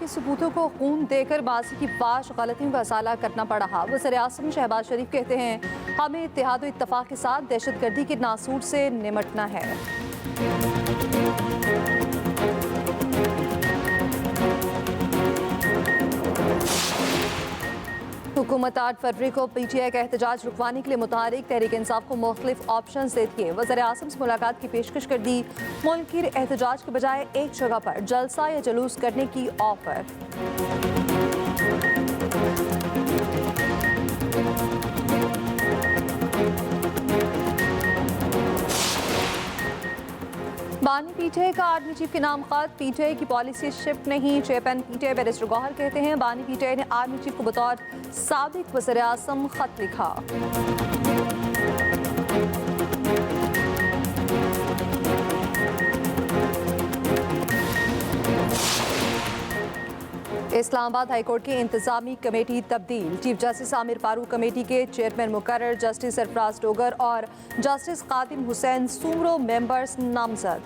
बाकी सबूतों को खून देकर माजी की वाश गलतियों का इजाला करना पड़ा। वज़ीर-ए-आज़म शहबाज शरीफ कहते हैं हमें इत्तेहाद व इत्तफाक के साथ दहशतगर्दी के नासूर से निमटना है। हुकूमत 8 फरवरी को PTI का एहतजाज रुकवाने के लिए मुतहरिक तहरीक इंसाफ को मुख्तलिफ ऑप्शन देती है। वज़ीर-ए-आज़म से मुलाकात की पेशकश कर दी। मुल्क की एहतजाज के बजाय एक जगह पर जलसा या जलूस करने की ऑफर। बानी PTI का आर्मी चीफ के नाम खत। PTI की पॉलिसी शिफ्ट नहीं। चेयरमैन PTI बैरिस्टर गौहर कहते हैं बानी PTI ने आर्मी चीफ को बतौर साबिक वज़ीर-ए-आज़म खत लिखा। इस्लामाबाद हाईकोर्ट की इंतजामी कमेटी तब्दील। Chief justice Aamir Farooq committee के चेयरमैन मुकर्रर जस्टिस सरफराज डोगर और जस्टिस कादिम हुसैन सूमरो मेंबर्स नामजद।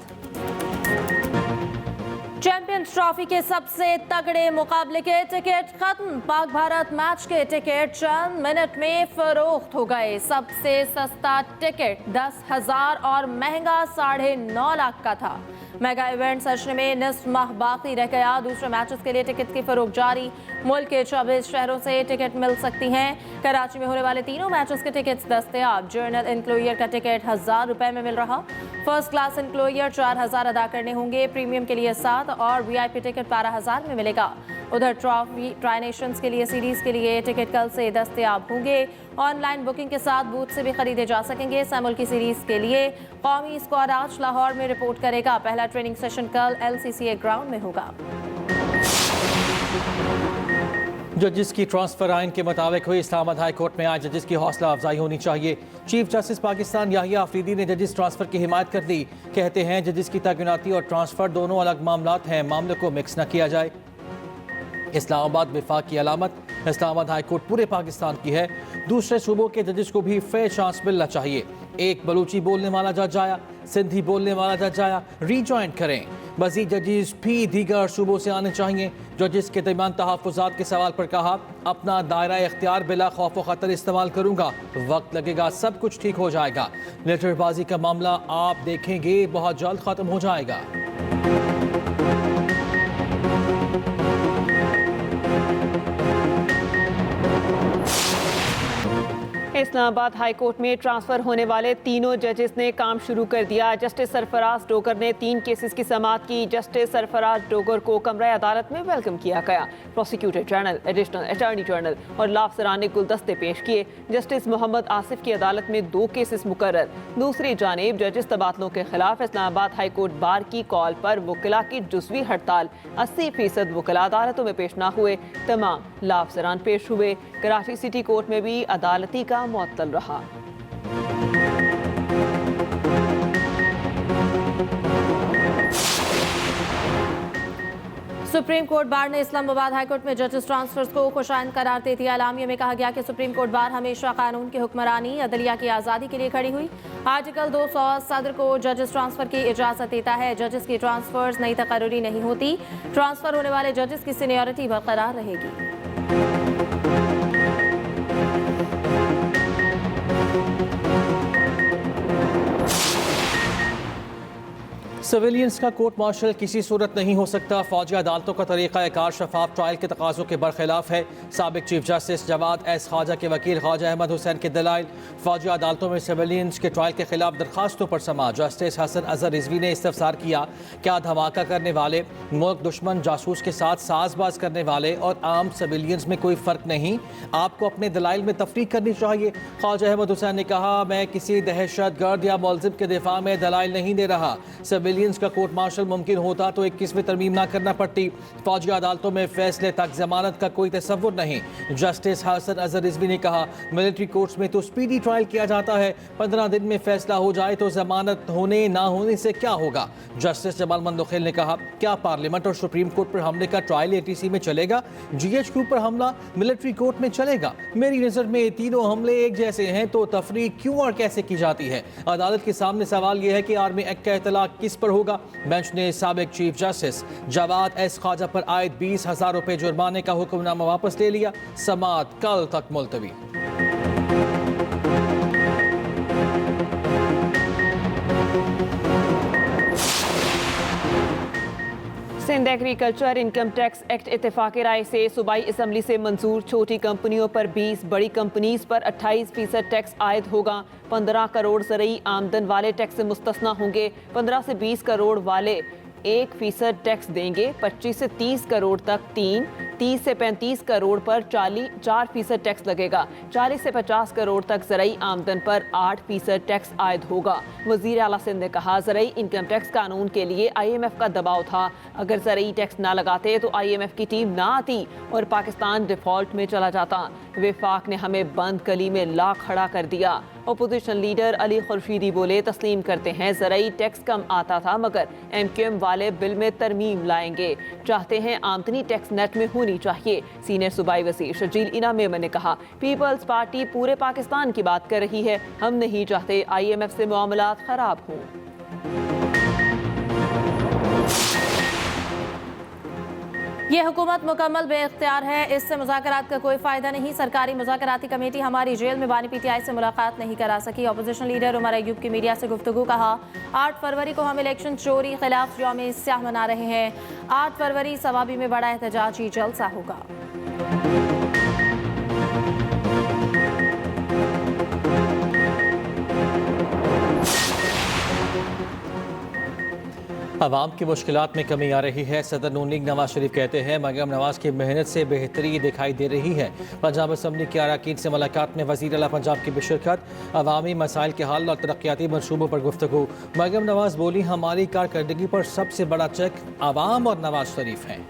चैंपियंस ट्रॉफी के सबसे तगड़े मुकाबले के टिकट खत्म। पाक भारत मैच के टिकट चंद मिनट में फरोख्त हो गए। सबसे सस्ता टिकट 10,000 और महंगा 9.5 लाख का था। मेगा इवेंट सजने में निस्फ माह बाकी रह गया। दूसरे मैचेस के लिए टिकट की फरोख्त जारी। मुल्क के 24 शहरों से टिकट मिल सकती हैं। कराची में होने वाले तीनों मैचेस के टिकट्स दस्तयाब। जर्नल इंक्लोयर का टिकट 1000 रुपए में मिल रहा। फर्स्ट क्लास इंक्लोयर 4000 अदा करने होंगे। प्रीमियम के लिए 7 और VIP टिकट 12,000 में मिलेगा। उधर ट्राई नेशंस के लिए सीरीज के लिए टिकट कल से दस्तयाब होंगे। ऑनलाइन बुकिंग के साथ बूथ से भी खरीदे जा सकेंगे। सैमुल की सीरीज के लिए कौमी स्क्वाड आज लाहौर में रिपोर्ट करेगा। पहला ट्रेनिंग सेशन कल LCCA ग्राउंड में होगा। जजेस की ट्रांसफर आइन के मुताबिक हुई। इस्लामाबाद हाई कोर्ट में आज जजेस की हौसला अफजाई होनी चाहिए। चीफ जस्टिस पाकिस्तान याहिया अफरीदी ने जजेस ट्रांसफर की हिमायत कर दी। कहते हैं जजेस की तैनाती और ट्रांसफर दोनों अलग मामलात हैं, मामले को मिक्स न किया जाए। इस्लामाबाद विफाक की अलामत। इस्लामाबाद हाई कोर्ट पूरे पाकिस्तान की है। दूसरे सूबों के जजेस को भी फेयर चांस मिलना चाहिए। एक बलूची बोलने वाला जज आया, सिंधी बोलने वाला जज आया, रीजॉइन करें। मज़ीद जजेस भी दीगर सूबों से आने चाहिए। जजेस के दरमियान तहफ़्फ़ुज़ात के सवाल पर कहा अपना दायरा इख्तियार बिला खौफ व ख़तर इस्तेमाल करूँगा। वक्त लगेगा, सब कुछ ठीक हो जाएगा। लेटरबाजी का मामला आप देखेंगे बहुत जल्द ख़त्म हो जाएगा। इस्लामाबाद हाई कोर्ट में ट्रांसफर होने वाले तीनों जजेस ने काम शुरू कर दिया। जस्टिस सरफराज डोगर ने 3 केसेस की समाअत की। जस्टिस सरफराज डोगर को कमरा अदालत में वेलकम किया गया। Prosecutor general, additional attorney general और ला अफसरान ने गुलदस्ते पेश किए। जस्टिस मोहम्मद आसिफ की अदालत में 2 केसेस मुकर्रर। दूसरी जानिब जजेस तबादलों के खिलाफ इस्लामाबाद हाई कोर्ट बार की कॉल पर वकिला की जुज़वी हड़ताल। 80% वकिला अदालतों में पेश न हुए। तमाम ला अफसरान पेश हुए। कराची सिटी कोर्ट में भी अदालती का मुअत्तल रहा। सुप्रीम कोर्ट बार ने इस्लामाबाद हाईकोर्ट में जजेस ट्रांसफर्स को खुशाइन करार दे दिया। एलामिया में कहा गया कि सुप्रीम कोर्ट बार हमेशा कानून की हुक्मरानी, अदलिया की आज़ादी के लिए खड़ी हुई। आर्टिकल 200 सदर को जजेस ट्रांसफर की इजाज़त देता है। जजेस की ट्रांसफर्स नई तकर्री नहीं होती। ट्रांसफर होने वाले जजेस की सीनियरिटी बरकरार रहेगी। सिविलियंस का कोर्ट मार्शल किसी सूरत नहीं हो सकता। फौजी अदालतों का तरीक़ाकार शफाफ ट्रायल के तकाज़ों के बरखिलाफ है। साबिक chief justice Jawwad S Khawaja के वकील ख्वाजा अहमद हुसैन के दलाइल। फौजी अदालतों में सिविलियंस के ट्रायल के खिलाफ दरखास्तों पर समाअत। जस्टिस हसन अजहर रिजवी ने इस्तफसार किया क्या धमाका करने वाले, मुल्क दुश्मन जासूस के साथ साजबाज करने वाले और आम सिविलियंस में कोई फ़र्क नहीं। आपको अपने दलाइल में तफरीक करनी चाहिए। ख्वाजा अहमद हुसैन ने कहा मैं किसी दहशत गर्द या मुलजिम के दिफा में दलाइल नहीं दे रहा। सिविलियंस का कोर्ट मार्शल मुमकिन होता तो 21वीं तरमीम ना करना पड़ती। फौजी अदालतों में फैसले तक जमानत का कोई तसव्वुर नहीं। जस्टिस हसन अजहर रिजवी ने कहा मिलिट्री कोर्ट्स में तो स्पीडी ट्रायल किया जाता है। 15 दिन में फैसला हो जाए तो जमानत होने ना होने से क्या होगा। जस्टिस जमाल मंदोखेल ने कहा क्या पार्लियामेंट और सुप्रीम कोर्ट पर हमले का ट्रायल ATC में चलेगा, GHQ पर हमला मिलिट्री कोर्ट में चलेगा। मेरी नज़र में तीनों हमले एक जैसे हैं तो तफरीक क्यों और कैसे की जाती है। अदालत के सामने सवाल यह है कि आर्मी एक्ट का इतलाक किस पर मुकर होगा। बेंच ने साबिक chief justice Jawwad S Khawaja पर आयद 20,000 रुपए जुर्माने का हुक्मनामा वापस ले लिया। समाअत कल तक मुलतवी। Sindh agriculture income tax act इत्तेफाक राय से सूबाई असम्बली से मंजूर। छोटी कंपनियों पर 20, बड़ी कंपनीज पर 28% टैक्स आयद होगा। 15 करोड़ ज़रूरी आमदन वाले टैक्स से मुस्तस्ना होंगे। 15 से 20 करोड़ वाले 1% टैक्स देंगे। 25 से 30 करोड़ तक 3, 30 से 35 करोड़ पर 4% टैक्स लगेगा। 40 से 50 करोड़ तक ज़रूरी आमदन पर 8% टैक्स आयद होगा। वज़ीर आला सिंध ने कहा, ज़रूरी इनकम टैक्स कानून के लिए IMF का दबाव था। अगर ज़रूरी टैक्स ना लगाते तो IMF की टीम ना आती और पाकिस्तान डिफ़ॉल्ट में चला जाता। विफाक ने हमें बंद गली में ला खड़ा कर दिया। अपोजिशन लीडर अली खुर्शीदी बोले, तस्लीम करते हैं ज़रूरी टैक्स कम आता था मगर MQM वाले बिल में तरमीम लाएंगे। चाहते हैं आमदनी टैक्स नेट में होनी चाहिए। सीनियर सूबाई वज़ीर शजील इना मेमन ने कहा, पीपल्स पार्टी पूरे पाकिस्तान की बात कर रही है। हम नहीं चाहते IMF से मामलात खराब हों। ये हुकूमत मुकम्मल बेइख्तियार है, इससे मुज़ाकरात का कोई फ़ायदा नहीं। सरकारी मुज़ाकराती कमेटी हमारी जेल में बानी PTI से मुलाकात नहीं करा सकी। अपोजिशन लीडर उमर अयूब की मीडिया से गुफ्तगू। कहा, 8 फरवरी को हम इलेक्शन चोरी खिलाफ यौम स्याह मना रहे हैं। 8 फरवरी सवाबी में बड़ा एहतजाजी जलसा होगा। अवाम की मुश्किलात में कमी आ रही है। सदर नून लीग नवाज शरीफ कहते हैं, मरियम नवाज की मेहनत से बेहतरी दिखाई दे रही है। पंजाब असम्बली के अरकान से मुलाकात में वज़ीर आला पंजाब की बिशिरकत। अवामी मसाइल के हल और तरक्याती मनसूबों पर गुफ्तगू। मरियम नवाज बोली, हमारी कारकर्दगी पर सबसे बड़ा चेक अवाम और नवाज शरीफ हैं।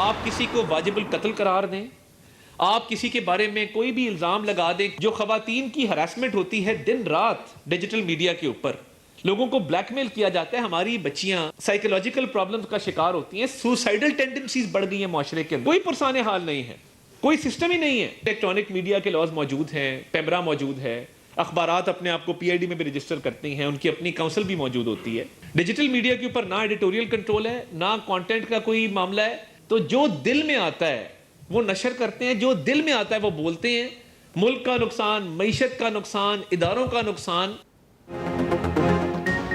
आप किसी को वाजिबुल कत्ल करार दें, आप किसी के बारे में कोई भी इल्ज़ाम लगा दें। जो ख़वातीन की हरासमेंट होती है दिन रात डिजिटल मीडिया के ऊपर, लोगों को ब्लैकमेल किया जाता है, हमारी बच्चियां साइकोलॉजिकल प्रॉब्लम्स का शिकार होती हैं, सुसाइडल टेंडेंसीज बढ़ गई हैं माशरे के अंदर। कोई पुरसाने हाल नहीं है, कोई सिस्टम ही नहीं है। इलेक्ट्रॉनिक मीडिया के लॉज मौजूद हैं, पैमरा मौजूद है, अखबारात अपने आप को PID में भी रजिस्टर करती हैं, उनकी अपनी काउंसिल भी मौजूद होती है। डिजिटल मीडिया के ऊपर ना एडिटोरियल कंट्रोल है, ना कंटेंट का कोई मामला है। तो जो दिल में आता है वो नशर करते हैं, जो दिल में आता है वो बोलते हैं। मुल्क का नुकसान, मईशत का नुकसान, इदारों का नुकसान।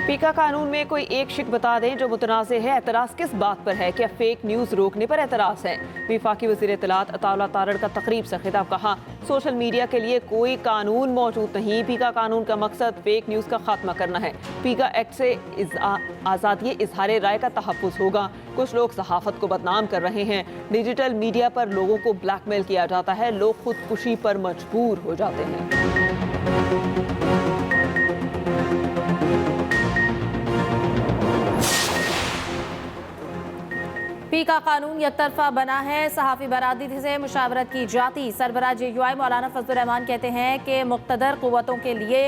पीका कानून में कोई एक शिक बता दें जो मुतनाज़ है। एतराज़ किस बात पर है? क्या फेक न्यूज़ रोकने पर एतराज़ है? वफाकी वज़ीर इत्तलात अताउल्लाह तारड़ का तकरीब से खिताब। कहा, सोशल मीडिया के लिए कोई कानून मौजूद नहीं। पीका कानून का मकसद फेक न्यूज़ का खात्मा करना है। पीका एक्ट से आज़ादी इजहार राय का तहफ़्फ़ुज़ होगा। कुछ लोग सहाफ़त को बदनाम कर रहे हैं। डिजिटल मीडिया पर लोगों को ब्लैकमेल किया जाता है, लोग खुदकुशी पर मजबूर हो जाते हैं। पीका कानून एक तरफा बना है, सहाफ़ी बरादरी से मुशावरत की जाती। सरबराह JUI मौलाना फजलुर रहमान कहते हैं कि मुक़्तदर क़ुव्वतों के लिए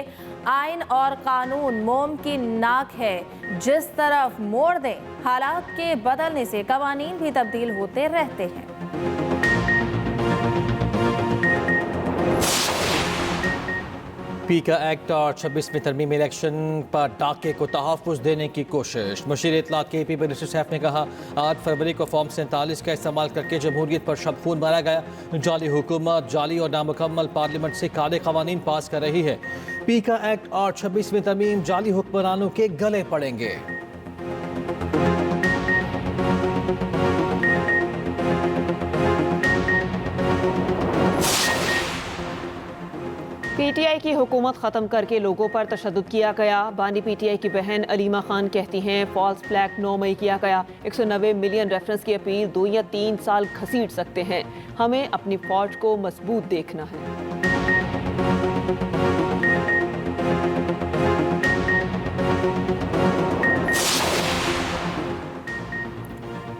आइन और कानून मोम की नाक है, जिस तरफ मोड़ दें हालात के बदलने से कवानीन भी तब्दील होते रहते हैं। पीका एक्ट और 26वीं तरमीम इलेक्शन पर डाके को तहफ़्फ़ुज़ देने की कोशिश। मुशीर इत्तलात KP मिनिस्टर सैफ ने कहा, 8 फरवरी को फॉर्म 47 का इस्तेमाल करके जमहूरियत पर शब खून मारा गया। जाली हुकूमत, जाली और नामुकम्मल पार्लियामेंट से काले क़वानीन पास कर रही है। पीका एक्ट और 26वीं तरमीम जाली हुक्मरानों के गले पड़ेंगे। PTI की हुकूमत ख़त्म करके लोगों पर तशद्दुद किया गया। बानी PTI की बहन अलीमा खान कहती हैं, फॉल्स फ्लैग 9 मई किया गया। 190 मिलियन रेफरेंस की अपील 2 या 3 साल घसीट सकते हैं। हमें अपनी फौज को मजबूत देखना है।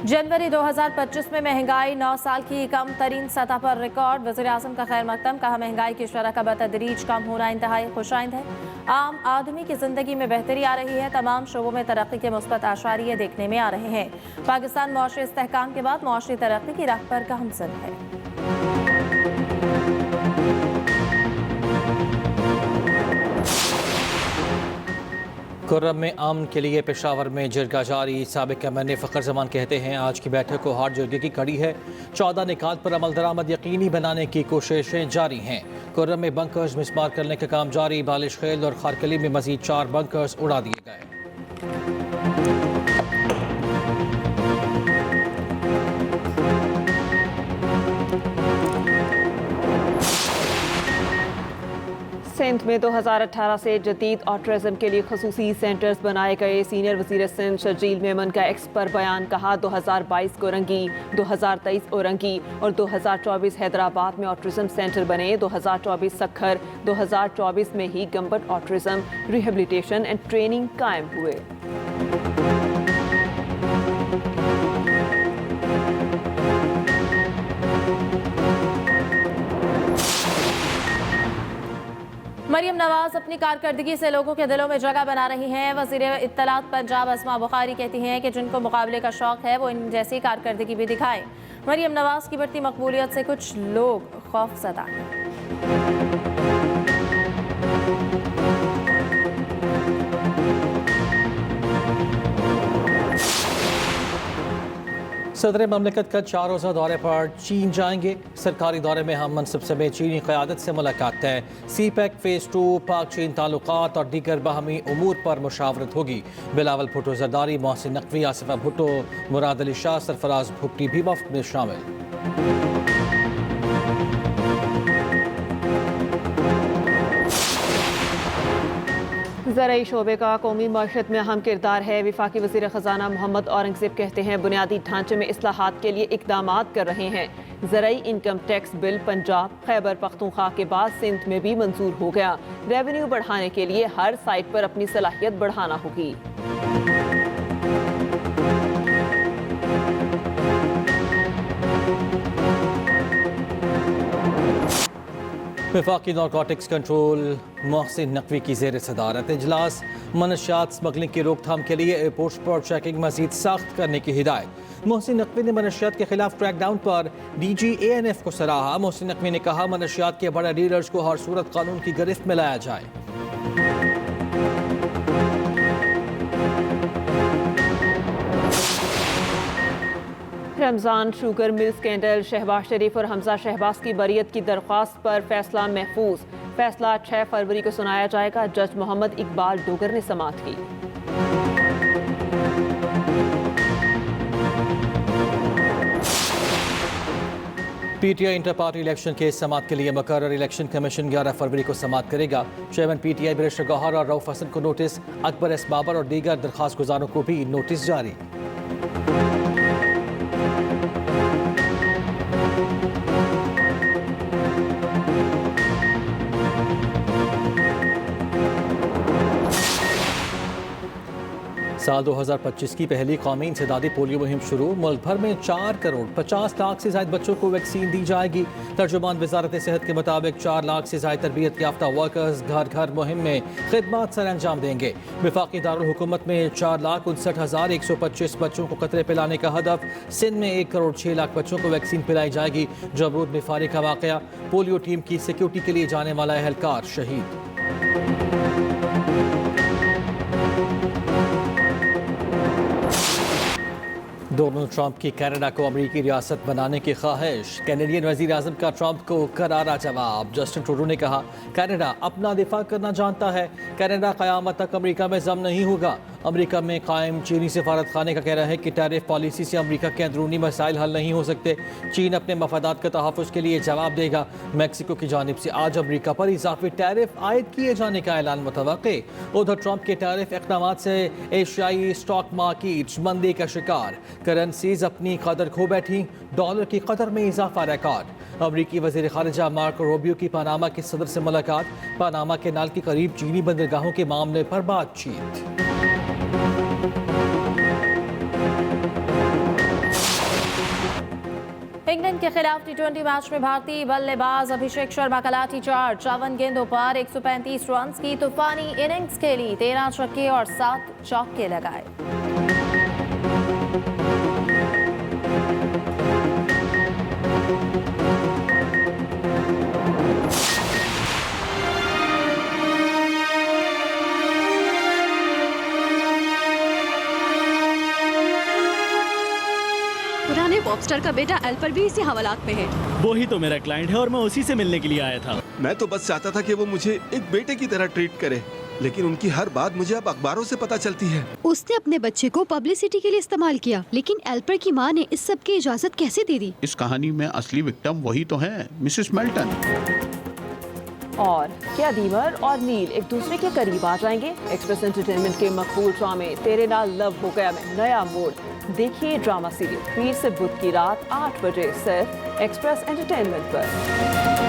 जनवरी 2025 में महंगाई 9 साल की कम तरीन सतह पर रिकॉर्ड। वज़ीर आज़म का खैर मकदम। कहा, महंगाई की शरह का बतदरीज कम होना इंतहाई खुशाइंद है। आम आदमी की ज़िंदगी में बेहतरी आ रही है। तमाम शोबों में तरक्की के मुस्बत आशारिये देखने में आ रहे हैं। पाकिस्तान मुआशी इस्तेहकाम के बाद मुआशी तरक्की की राह पर गामज़न है। खुर्रम में अमन के लिए पेशावर में जिरगा जारी। साबिक MNA फ़खर जमान कहते हैं आज की बैठक को हार जिरगे की कड़ी है। 14 निकात पर अमल दरामद यकीनी बनाने की कोशिशें जारी हैं। खुर्रम में बंकर्स मिसमार करने का काम जारी। बालिश खेल और खारकली में मजीद 4 बंकर्स उड़ा दिए गए। सिंध में 2018 से जदीद ऑटिज़म के लिए खसूसी सेंटर्स बनाए गए। सीनियर वज़ीर सिंध शर्जील मेमन का एक्स पर बयान। कहा 2022 कोरंगी, 2023 औरंगी और 2024 हैदराबाद में ऑटिज़म सेंटर बने। 2024 सखर, 2024 में ही Gambat autism rehabilitation and training कायम हुए। मरियम नवाज अपनी कारकर्दगी से लोगों के दिलों में जगह बना रही हैं। वज़ीर इत्तलात पंजाब अस्मा बुखारी कहती हैं कि जिनको मुकाबले का शौक़ है वो इन जैसी कारकर्दगी भी दिखाएं। मरियम नवाज की बढ़ती मकबूलियत से कुछ लोग खौफज़दा हैं। सदर ममलिकत का 4 रोज़ा दौरे पर चीन जाएंगे। सरकारी दौरे में हम मनसब समेत चीनी क़यादत से मुलाकात है। CPEC फ़ेज़ 2, पाक चीन ताल्लुकात और दीगर बाहमी उमूर पर मुशावरत होगी। बिलावल भुट्टो जरदारी, मोहसिन नकवी, आसिफा भुट्टो, मुराद अली शाह, सरफराज भुट्टी भी वफ़द में शामिल। ज़राई शोबे का कौमी मईशत में अहम किरदार है। वफाकी वज़ीर ख़जाना मोहम्मद औरंगज़ेब कहते हैं बुनियादी ढांचे में इस्लाहात के लिए इक़दामात कर रहे हैं। ज़राई income tax bill Punjab, Khyber Pakhtunkhwa के बाद सिंध में भी मंजूर हो गया। रेवेन्यू बढ़ाने के लिए हर साइट पर अपनी सलाहियत बढ़ाना होगी। वफाकी नारकोटिक्स कंट्रोल मोहसिन नकवी की ज़ेर सदारत इजलास। मनशियात स्मगलिंग की रोकथाम के लिए एयरपोर्ट्स पर चेकिंग मजीद सख्त करने की हिदायत। मोहसिन नकवी ने मनशियात के खिलाफ क्रैकडाउन पर DG ANF को सराहा। मोहसिन नकवी ने कहा मनशियात के बड़े डीलर्स को हर सूरत कानून की गिरफ्त में लाया जाए। Ramzan sugar mill scandal, Shahbaz Sharif और हमजा शहबाज की बरियत की दरख्वास्त पर फैसला महफूज। फैसला 6 फरवरी को सुनाया जाएगा। जज मोहम्मद इकबाल डोगर ने समाअत की। PTI इंटर पार्टी इलेक्शन के समाअत के लिए मुकर्रर इलेक्शन कमीशन 11 फरवरी को समाअत करेगा। चेयरमैन PTI बैरिस्टर गौहर और रऊफ हसन को नोटिस, अकबर एस बाबर और दीगर दरख्वास्त गुजारों को भी नोटिस जारी। साल 2025 की पहली कौमी इंसदादी पोलियो मुहिम शुरू। मुल्क भर में 4 करोड़ 50 लाख से ज़ायद बच्चों को वैक्सीन दी जाएगी। तर्जुमान वजारत सेहत के मुताबिक 4 लाख से ज़ायद तरबियत याफ्ता वर्कर्स घर घर मुहिम में खिदमत सर अंजाम देंगे। वफाकी दारुल हुकूमत में 4,59,125 बच्चों को कतरे पिलाने का हदफ। सिंध में 1 करोड़ 6 लाख बच्चों को वैक्सीन पिलाई जाएगी। जबरूद में फारी का वाक़या, पोलियो टीम की सिक्योरिटी के लिए जाने वाला एहलकार शहीद। डोनाल्ड ट्रंप की कनाडा को अमरीकी रियासत बनाने की ख्वाहिश। कैनेडियन वज़ीर आज़म का ट्रंप को करारा जवाब। जस्टिन ट्रूडो ने कहा कनाडा अपना दिफा करना जानता है। कनाडा क़यामत तक अमरीका में ज़म नहीं होगा। अमरीका में कायम चीनी सफारत खाने का कहना है कि टैरिफ पॉलिसी से अमरीका के अंदरूनी मसाइल हल नहीं हो सकते। चीन अपने मफादात के तहफ़्फ़ुज़ के लिए जवाब देगा। मैक्सिको की जानिब से आज अमरीका पर इजाफी टैरिफ आयद किए जाने का ऐलान मुतवक्के। उधर ट्रंप के टैरिफ इक़दाम से एशियाई स्टॉक मार्केट मंदी का शिकार। करेंसीज अपनी कदर खो बैठी। डॉलर की कदर में इजाफा रिकॉर्ड। अमरीकी वज़ीर ख़ारिजा मार्को रूबियो की पनामा के सदर से मुलाकात। पनामा केनाल के करीब चीनी बंदरगाहों के मामले पर बातचीत। इंग्लैंड के खिलाफ T20 मैच में भारतीय बल्लेबाज अभिषेक शर्मा का लाठी चार्ज। 54 गेंदों पर 135 रन की तूफानी इनिंग्स खेली। 13 छक्के और 7 चौके लगाए। जाने पॉपस्टार का बेटा एल्पर भी इसी हवालात में है। वो ही तो मेरा क्लाइंट है और मैं उसी से मिलने के लिए आया था। मैं तो बस चाहता था कि वो मुझे एक बेटे की तरह ट्रीट करे, लेकिन उनकी हर बात मुझे अब अखबारों से पता चलती है। उसने अपने बच्चे को पब्लिसिटी के लिए इस्तेमाल किया, लेकिन एल्पर की माँ ने इस सब की इजाजत कैसे दे दी? इस कहानी में असली विक्टिम वही तो है, मिसेस मेल्टन। और क्या दीवर और नील एक दूसरे के करीब आ जाएंगे? एक्सप्रेस एंटरटेनमेंट के मकबूल ड्रामे तेरे नाल लव हो गया में नया मोड़। देखिए ड्रामा सीरियल पीर से बुध की रात 8 बजे सिर्फ एक्सप्रेस एंटरटेनमेंट पर।